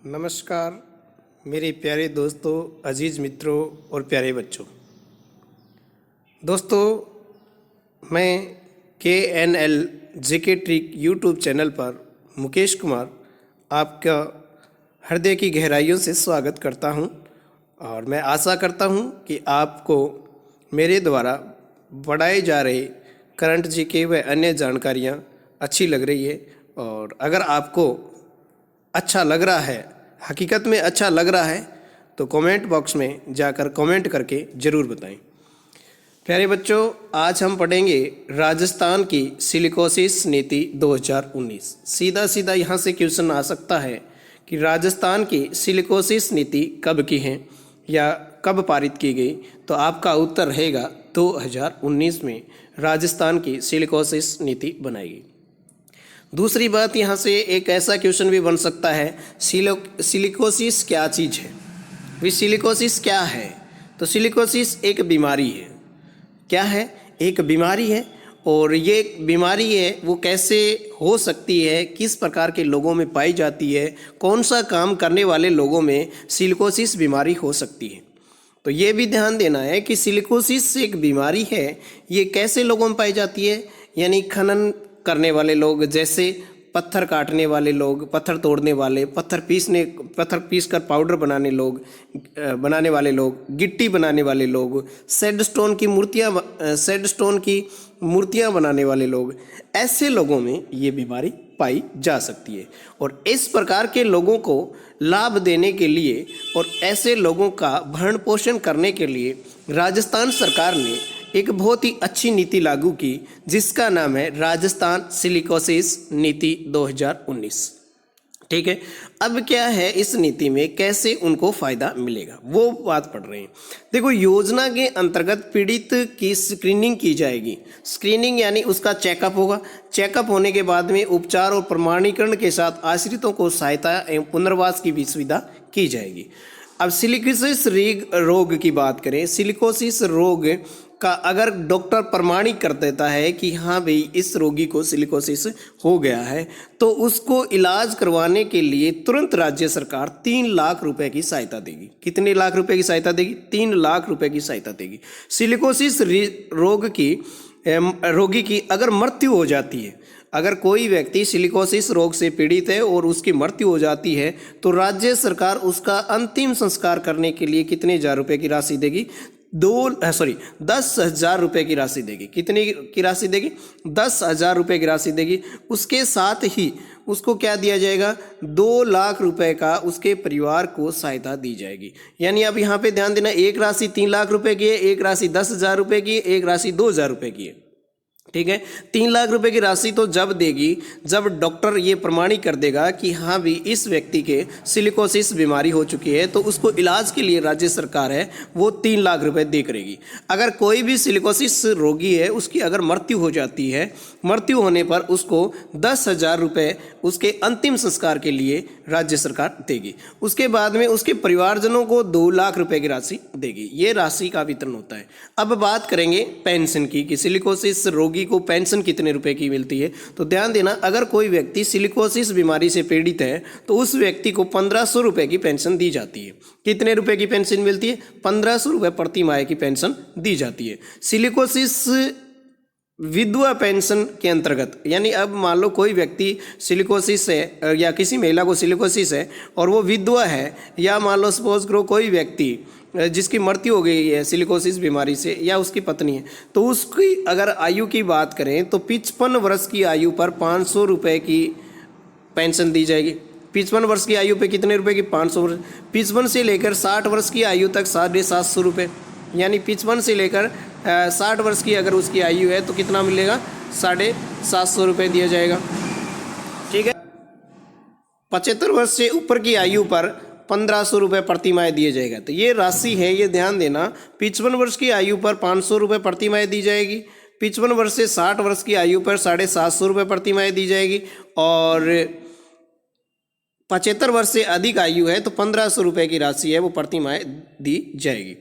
नमस्कार मेरे प्यारे दोस्तों, अजीज़ मित्रों और प्यारे बच्चों। दोस्तों, मैं KNL JK trick YouTube channel पर मुकेश कुमार आपका हृदय की गहराइयों से स्वागत करता हूं और मैं आशा करता हूं कि आपको मेरे द्वारा पढ़ाए जा रहे करंट JK व अन्य जानकारियां अच्छी लग रही है। और अगर आपको अच्छा लग रहा है, हकीकत में अच्छा लग रहा है, तो कमेंट बॉक्स में जाकर कमेंट करके ज़रूर बताएं। प्यारे बच्चों, आज हम पढ़ेंगे राजस्थान की सिलिकोसिस नीति 2019। सीधा सीधा यहाँ से क्वेश्चन आ सकता है कि राजस्थान की सिलिकोसिस नीति कब की है या कब पारित की गई, तो आपका उत्तर रहेगा 2019 में राजस्थान की सिलिकोसिस नीति बनाई गई। दूसरी बात, यहाँ से एक ऐसा क्वेश्चन भी बन सकता है, सिलिकोसिस क्या चीज़ है, वी सिलिकोसिस क्या है। तो सिलिकोसिस एक बीमारी है। क्या है? एक बीमारी है। और ये बीमारी है वो कैसे हो सकती है, किस प्रकार के लोगों में पाई जाती है, कौन सा काम करने वाले लोगों में सिलिकोसिस बीमारी हो सकती है। तो ये भी ध्यान देना है कि सिलिकोसिस एक बीमारी है, ये कैसे लोगों में पाई जाती है, यानी खनन करने वाले लोग, जैसे पत्थर काटने वाले लोग, पत्थर तोड़ने वाले, पत्थर पीस कर पाउडर बनाने वाले लोग, गिट्टी बनाने वाले लोग, सैंडस्टोन की मूर्तियाँ बनाने वाले लोग, ऐसे लोगों में ये बीमारी पाई जा सकती है। और इस प्रकार के लोगों को लाभ देने के लिए और ऐसे लोगों का भरण पोषण करने के लिए राजस्थान सरकार ने एक बहुत ही अच्छी नीति लागू की, जिसका नाम है राजस्थान सिलिकोसिस नीति 2019। ठीक है, अब क्या है इस नीति में, कैसे उनको फायदा मिलेगा, वो बात पढ़ रहे हैं। देखो, योजना के अंतर्गत पीड़ित की स्क्रीनिंग की जाएगी। स्क्रीनिंग यानी उसका चेकअप होगा। चेकअप होने के बाद में उपचार और प्रमाणीकरण के साथ आश्रितों को सहायता एवं पुनर्वास की भी सुविधा की जाएगी। अब सिलिकोसिस रोग की बात करें, सिलिकोसिस रोग का अगर डॉक्टर प्रमाणित कर देता है कि हाँ भाई इस रोगी को सिलिकोसिस हो गया है, तो उसको इलाज करवाने के लिए तुरंत राज्य सरकार 3 लाख रुपए की सहायता देगी। कितने लाख रुपए की सहायता देगी? 3 लाख रुपए की सहायता देगी। सिलिकोसिस रोगी की अगर मृत्यु हो जाती है, अगर कोई व्यक्ति सिलिकोसिस रोग से पीड़ित है और उसकी मृत्यु हो जाती है, तो राज्य सरकार उसका अंतिम संस्कार करने के लिए कितने हजार रुपए की राशि देगी? 10,000 रुपये की राशि देगी। कितनी की राशि देगी? 10,000 रुपये की राशि देगी। उसके साथ ही उसको क्या दिया जाएगा? 2 लाख रुपए का उसके परिवार को सहायता दी जाएगी। यानी अब यहाँ पे ध्यान देना, एक राशि 3 लाख रुपए की है, एक राशि 10,000 रुपये की है, एक राशि 2,000 रुपये की है। ठीक है, 3 लाख रुपए की राशि तो जब देगी जब डॉक्टर ये प्रमाणित कर देगा कि हाँ भी इस व्यक्ति के सिलिकोसिस बीमारी हो चुकी है, तो उसको इलाज के लिए राज्य सरकार है वो 3 लाख रुपए दे करेगी। अगर कोई भी सिलिकोसिस रोगी है, उसकी अगर मृत्यु हो जाती है, मृत्यु होने पर उसको 10,000 रुपये उसके अंतिम संस्कार के लिए राज्य सरकार देगी। उसके बाद में उसके परिवारजनों को 2 लाख रुपए की राशि देगी। ये राशि का वितरण होता है। अब बात करेंगे पेंशन की कि सिलिकोसिस रोगी को पेंशन कितने रुपए की मिलती है। तो ध्यान देना, अगर कोई व्यक्ति सिलिकोसिस बीमारी से पीड़ित है तो उस व्यक्ति को 1,500 रुपए की पेंशन दी जाती है। कितने रुपए की पेंशन मिलती है? 1,500 रुपए प्रति माह की पेंशन दी जाती है। सिलिकोसिस विधवा पेंशन के अंतर्गत, यानी अब मान लो कोई व्यक्ति सिलिकोसिस है या किसी महिला को सिलिकोसिस है और वो विधवा है, या मान लो सपोज करो कोई व्यक्ति जिसकी मृत्यु हो गई है सिलिकोसिस बीमारी से, या उसकी पत्नी है, तो उसकी अगर आयु की बात करें तो 55 वर्ष की आयु पर 500 रुपये की पेंशन दी जाएगी। 55 वर्ष की आयु पे कितने रुपए की? 500 वर्ष। 55 से लेकर 60 वर्ष की आयु तक 750 रुपये, यानी 55 से लेकर 60 वर्ष की अगर उसकी आयु है तो कितना मिलेगा? 750 रुपये दिया जाएगा। ठीक है, 75 वर्ष से ऊपर की आयु पर 1,500 रुपये प्रति माह दिए जाएगा। तो ये राशि है, ये ध्यान देना, 55 वर्ष की आयु पर 500 रुपये प्रति माह दी जाएगी। 55 वर्ष से 60 वर्ष की आयु पर 750 रुपये प्रति माह दी जाएगी। और 75 वर्ष से अधिक आयु है तो 1,500 रुपये की राशि है वो प्रति माह दी जाएगी।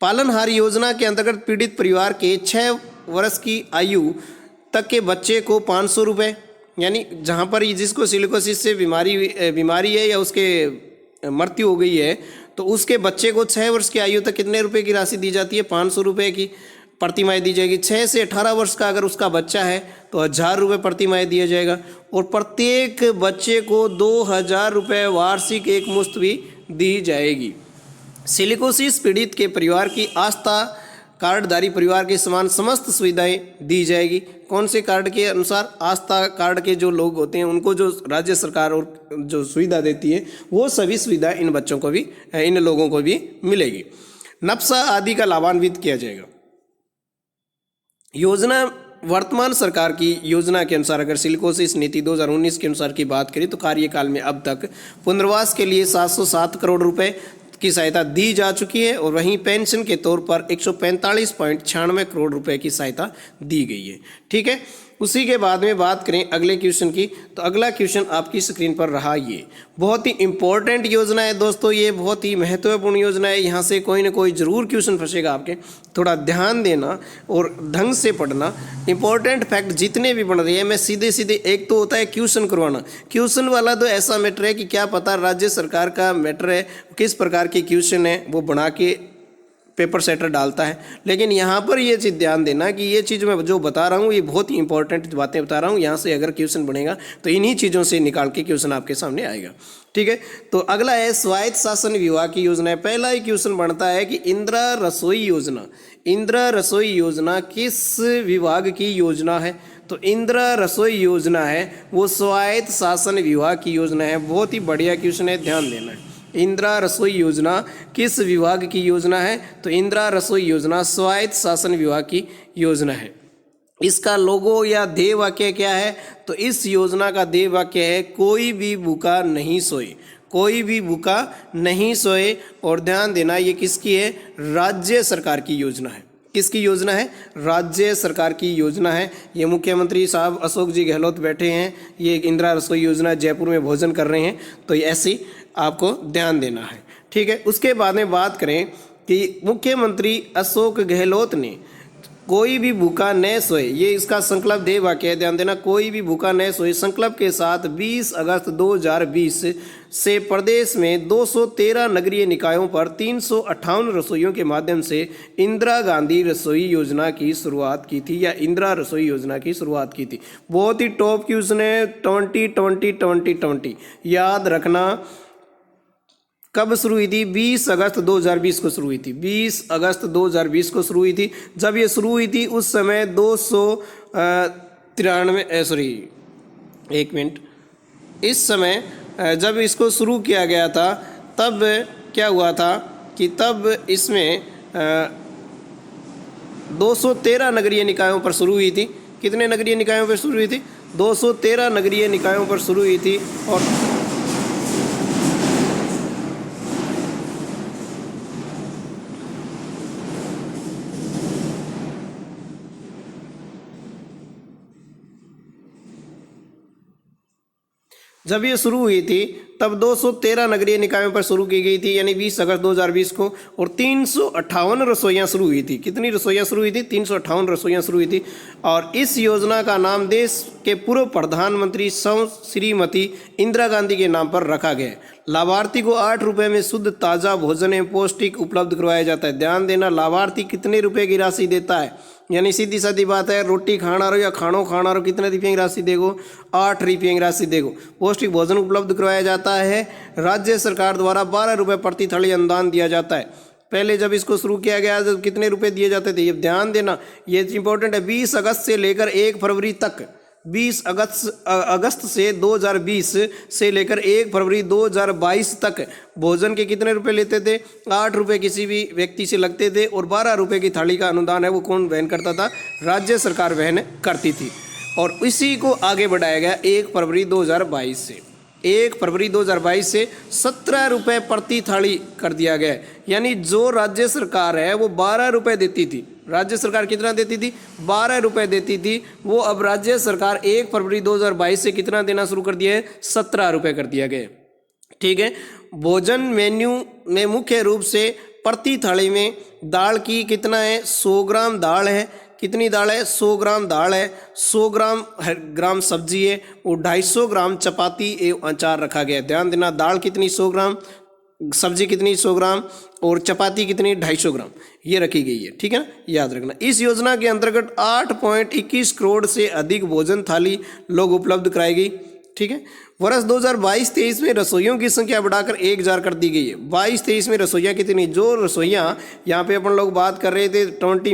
पालनहार योजना के अंतर्गत पीड़ित परिवार के 6 वर्ष की आयु तक के बच्चे को 500 रुपये, यानी जहाँ पर जिसको सिलिकोसिस से बीमारी है या उसके मृत्यु हो गई है तो उसके बच्चे को 6 वर्ष की आयु तक कितने रुपए की राशि दी जाती है? 500 रुपये की प्रतिमाह दी जाएगी। 6 से 18 वर्ष का अगर उसका बच्चा है तो 1000 रुपये प्रतिमाह दिया जाएगा और प्रत्येक बच्चे को 2000 रुपये वार्षिक एक मुश्त भी दी जाएगी। सिलिकोसिस पीड़ित के परिवार की आस्था कार्डधारी परिवार के समान समस्त सुविधाएं दी जाएगी। कौन से कार्ड के अनुसार? आस्था कार्ड के जो लोग होते हैं उनको जो राज्य सरकार और जो सुविधा देती है वो सभी सुविधा इन बच्चों को भी, इन लोगों को भी मिलेगी। नफ्सा आदि का लाभान्वित किया जाएगा। योजना वर्तमान सरकार की योजना के अनुसार अगर सिलिकोसिस नीति 2019 के अनुसार की बात करें तो कार्यकाल में अब तक पुनर्वास के लिए 707 करोड़ रुपए की सहायता दी जा चुकी है और वहीं पेंशन के तौर पर 145.96 करोड़ रुपए की सहायता दी गई है। ठीक है, उसी के बाद में बात करें अगले क्वेश्चन की, तो अगला क्वेश्चन आपकी स्क्रीन पर रहा। ये बहुत ही इंपॉर्टेंट योजना है दोस्तों, ये बहुत ही महत्वपूर्ण योजना है। यहाँ से कोई ना कोई ज़रूर क्वेश्चन फंसेगा आपके, थोड़ा ध्यान देना और ढंग से पढ़ना। इंपॉर्टेंट फैक्ट जितने भी बन रहे हैं मैं सीधे सीधे, एक तो होता है क्वेश्चन करवाना, क्वेश्चन वाला तो ऐसा मैटर है कि क्या पता राज्य सरकार का मैटर है, किस प्रकार के क्वेश्चन है वो बना के पेपर सेटर डालता है। लेकिन यहाँ पर ये चीज़ ध्यान देना कि ये चीज़ मैं जो बता रहा हूँ ये बहुत ही इंपॉर्टेंट बातें बता रहा हूँ। यहाँ से अगर क्वेश्चन बनेगा तो इन्हीं चीज़ों से निकाल के क्वेश्चन आपके सामने आएगा। ठीक है, तो अगला है स्वायत्त शासन विभाग की योजना है। पहला ही क्वेश्चन बनता है कि इंदिरा रसोई योजना, इंदिरा रसोई योजना किस विभाग की योजना है? तो इंदिरा रसोई योजना है वो स्वायत्त शासन विभाग की योजना है। बहुत ही बढ़िया क्वेश्चन है, ध्यान देना है। इंदिरा रसोई योजना किस विभाग की योजना है? तो इंदिरा रसोई योजना स्वायत्त शासन विभाग की योजना है। इसका लोगो या ध्येय वाक्य क्या है? तो इस योजना का ध्येय वाक्य है कोई भी भूखा नहीं सोए, कोई भी भूखा नहीं सोए। और ध्यान देना ये किसकी है? राज्य सरकार की योजना है। किसकी योजना है? राज्य सरकार की योजना है। ये मुख्यमंत्री साहब अशोक जी गहलोत बैठे हैं, ये इंदिरा रसोई योजना जयपुर में भोजन कर रहे हैं, तो ऐसी आपको ध्यान देना है। ठीक है, उसके बाद में बात करें कि मुख्यमंत्री अशोक गहलोत ने कोई भी भूखा न सोए, ये इसका संकल्प ध्येय वाक्य है, ध्यान देना। कोई भी भूखा न सोए संकल्प के साथ 20 अगस्त 2020 से प्रदेश में 213 नगरीय निकायों पर 358 रसोइयों के माध्यम से इंदिरा गांधी रसोई योजना की शुरुआत की थी, या इंदिरा रसोई योजना की शुरुआत की थी। बहुत ही टॉप क्वेश्चन है। 2020 याद रखना कब शुरू हुई थी? 20 अगस्त 2020 को शुरू हुई थी। 20 अगस्त 2020 को शुरू हुई थी। जब ये शुरू हुई थी उस समय 293 इस समय जब इसको शुरू किया गया था तब क्या हुआ था कि तब इसमें 213 नगरीय निकायों पर शुरू हुई थी। कितने नगरीय निकायों पर शुरू हुई थी? 213 नगरीय निकायों पर शुरू हुई थी। और जब ये शुरू हुई थी तब 213 नगरीय निकायों पर शुरू की गई थी, यानी 20 अगस्त 2020 को। और 358 रसोइयाँ शुरू हुई थी। कितनी रसोइयाँ शुरू हुई थी? 358 रसोइयाँ शुरू हुई थी। और इस योजना का नाम देश के पूर्व प्रधानमंत्री श्रीमती इंदिरा गांधी के नाम पर रखा गया। लाभार्थी को 8 रुपये में शुद्ध ताज़ा भोजन एवं पौष्टिक उपलब्ध करवाया जाता है। ध्यान देना, लाभार्थी कितने रुपए की राशि देता है? यानी सीधी सादी बात है, रोटी खाना रहो या खानो खाना रहो, कितने रुपये की राशि देगो? 8 रुपये की राशि देगो। पौष्टिक भोजन उपलब्ध करवाया जाता है। राज्य सरकार द्वारा 12 रुपये प्रति थाली अनुदान दिया जाता है। पहले जब इसको शुरू किया गया तो कितने रुपए दिए जाते थे? ये ध्यान देना, ये इंपॉर्टेंट है। 20 अगस्त से लेकर 1 फरवरी तक, 20 अगस्त से 2020 से लेकर 1 फरवरी 2022 तक भोजन के कितने रुपए लेते थे? 8 रुपये किसी भी व्यक्ति से लगते थे। और 12 रुपये की थाली का अनुदान है वो कौन वहन करता था? राज्य सरकार वहन करती थी। और इसी को आगे बढ़ाया गया 1 फरवरी 2022 से। 1 फरवरी 2022 से 17 रुपये प्रति थाली कर दिया गया। यानी जो राज्य सरकार है वो 12 रुपये देती थी। राज्य सरकार कितना देती थी? 12 रुपये देती थी। वो अब राज्य सरकार 1 फरवरी 2022 से कितना देना शुरू कर दिया है? 17 रुपये कर दिया गया। ठीक है, भोजन मेन्यू में मुख्य रूप से प्रति थाली में दाल की कितना है? 100 ग्राम दाल है। कितनी दाल है? 100 ग्राम दाल है। 100 ग्राम सब्जी है और 250 ग्राम चपाती एवं अचार रखा गया। ध्यान देना, दाल कितनी? 100 ग्राम, सब्जी कितनी 100 ग्राम और चपाती कितनी 250 ग्राम ये रखी गई है, ठीक है ना, याद रखना। इस योजना के अंतर्गत 8.21 करोड़ से अधिक भोजन थाली लोग उपलब्ध कराई गई, ठीक है। वर्ष 2022-23 में रसोइयों की संख्या बढ़ाकर 1000 कर दी गई है। 22-23 में रसोइयाँ कितनी, जो रसोइयाँ यहाँ पे अपन लोग बात कर रहे थे 2020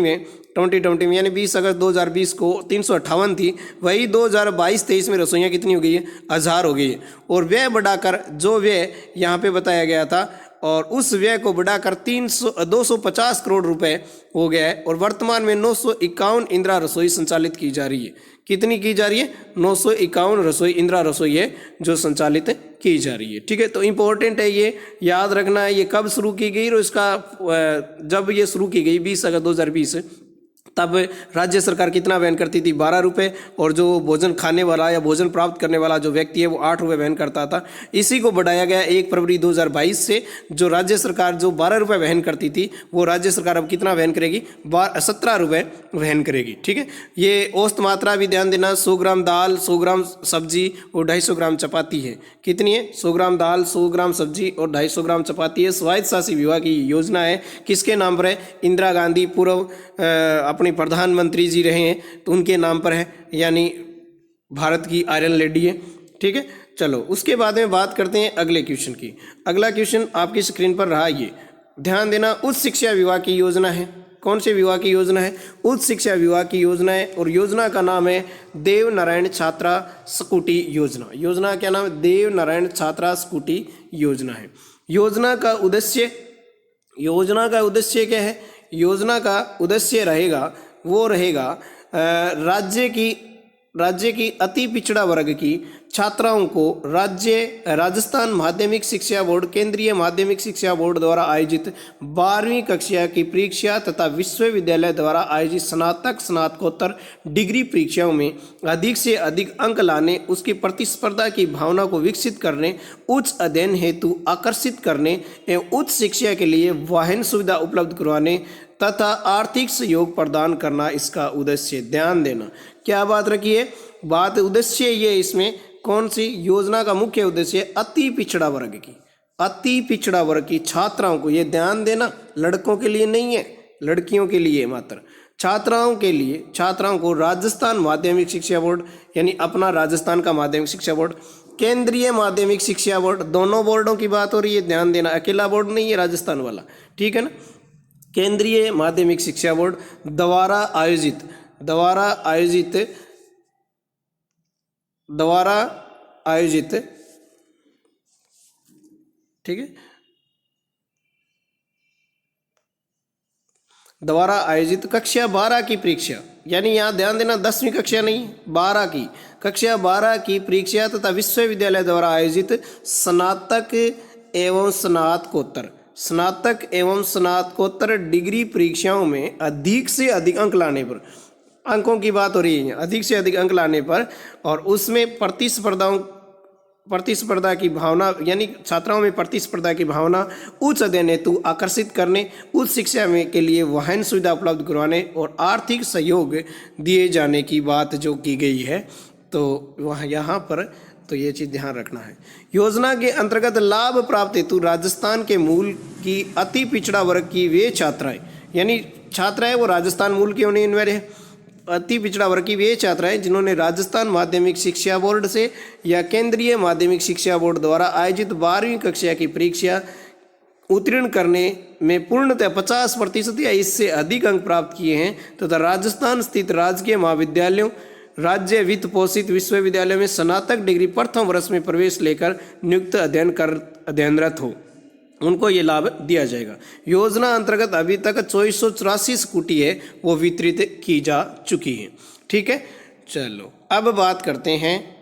में यानी 20 अगस्त 2020 को 358 थी, वही 2022-23 में रसोइयाँ कितनी हो गई है, 1000 हो गई है। और व्यय बढ़ाकर जो व्यय यहाँ पे बताया गया था और उस व्यय को बढ़ाकर 250 करोड़ रुपए हो गया है। और वर्तमान में 951 इंदिरा रसोई संचालित की जा रही है। कितनी की जा रही है, 951 रसोई इंदिरा रसोई है जो संचालित की जा रही है, ठीक है। तो इम्पोर्टेंट है, ये याद रखना है। ये कब शुरू की गई और इसका जब ये शुरू की गई 20 अगस्त 2020 तब राज्य सरकार कितना वहन करती थी, 12 रुपये, और जो भोजन खाने वाला या भोजन प्राप्त करने वाला जो व्यक्ति है वो 8 रुपये वहन करता था। इसी को बढ़ाया गया 1 फरवरी 2022 से। जो राज्य सरकार जो 12 रुपये वहन करती थी वो राज्य सरकार अब कितना वहन करेगी, 17 रुपये वहन करेगी, ठीक है। ये औसत मात्रा भी ध्यान देना, 100 ग्राम दाल, 100 ग्राम सब्जी और 250 ग्राम चपाती है। कितनी है, 100 ग्राम दाल, 100 ग्राम सब्जी और 250 ग्राम चपाती है। स्वायत्त शासी विभाग की योजना है, किसके नाम पर है, इंदिरा गांधी पूर्व अपने प्रधानमंत्री जी रहे हैं तो उनके नाम पर है, यानी भारत की आयरन लेडी है, ठीक है। चलो उसके बाद में बात करते हैं अगले क्वेश्चन की। अगला क्वेश्चन आपकी स्क्रीन पर रहा, ये ध्यान देना, उच्च शिक्षा विभाग की योजना है। कौन से विभाग की योजना है, उच्च शिक्षा विभाग की योजना है। और योजना का नाम है देव नारायण छात्रा स्कूटी योजना। योजना क्या नाम है, देव नारायण छात्रा स्कूटी योजना है। योजना का उद्देश्य क्या है, योजना का उद्देश्य रहेगा राज्य की अति पिछड़ा वर्ग की छात्राओं को राजस्थान माध्यमिक शिक्षा बोर्ड, केंद्रीय माध्यमिक शिक्षा बोर्ड द्वारा आयोजित 12वीं कक्षा की परीक्षा तथा विश्वविद्यालय द्वारा आयोजित स्नातकोत्तर डिग्री परीक्षाओं में अधिक से अधिक अंक लाने, उसकी प्रतिस्पर्धा की भावना को विकसित करने, उच्च अध्ययन हेतु आकर्षित करने एवं उच्च शिक्षा के लिए वाहन सुविधा उपलब्ध करवाने तथा आर्थिक सहयोग प्रदान करना इसका उद्देश्य। ध्यान देना, क्या बात रखी है, बात उद्देश्य ये इसमें कौन सी योजना का मुख्य उद्देश्य, अति पिछड़ा वर्ग की छात्राओं को, ये ध्यान देना, लड़कों के लिए नहीं है, लड़कियों के लिए मात्र, छात्राओं को राजस्थान माध्यमिक शिक्षा बोर्ड यानी अपना राजस्थान का माध्यमिक शिक्षा बोर्ड, केंद्रीय माध्यमिक शिक्षा बोर्ड, दोनों बोर्डों की बात हो रही है, ध्यान देना, अकेला बोर्ड नहीं है राजस्थान वाला, ठीक है ना। केंद्रीय माध्यमिक शिक्षा बोर्ड द्वारा आयोजित ठीक है, द्वारा आयोजित कक्षा 12 की परीक्षा, यानी यहाँ ध्यान देना 10वीं कक्षा नहीं, 12 की कक्षा 12 की परीक्षा तथा विश्वविद्यालय द्वारा आयोजित स्नातक एवं स्नातकोत्तर डिग्री परीक्षाओं में अधिक से अधिक अंक लाने पर, अंकों की बात हो रही है, अधिक से अधिक अंक लाने पर, और उसमें प्रतिस्पर्धा की भावना, यानी छात्राओं में प्रतिस्पर्धा की भावना, उच्च अध्ययन हेतु आकर्षित करने, उच्च शिक्षा में के लिए वाहन सुविधा उपलब्ध करवाने और आर्थिक सहयोग दिए जाने की बात जो की गई है। तो वह यहाँ पर तो ये चीज़ ध्यान रखना है। योजना के अंतर्गत लाभ प्राप्त हेतु राजस्थान के मूल की अति पिछड़ा वर्ग की वे छात्राएं, यानी छात्राएं वो राजस्थान मूल की होनी अनिवार्य है, अति पिछड़ा वर्ग की वे छात्राएं जिन्होंने राजस्थान माध्यमिक शिक्षा बोर्ड से या केंद्रीय माध्यमिक शिक्षा बोर्ड द्वारा आयोजित 12वीं कक्षा की परीक्षा उत्तीर्ण करने में पूर्णतः 50% या इससे अधिक अंक प्राप्त किए हैं तथा राजस्थान स्थित राजकीय महाविद्यालयों, राज्य वित्त पोषित विश्वविद्यालय में स्नातक डिग्री प्रथम वर्ष में प्रवेश लेकर नियुक्त अध्ययनरत हो, उनको ये लाभ दिया जाएगा। योजना अंतर्गत अभी तक 2484 स्कूटी है वो वितरित की जा चुकी है, ठीक है। चलो अब बात करते हैं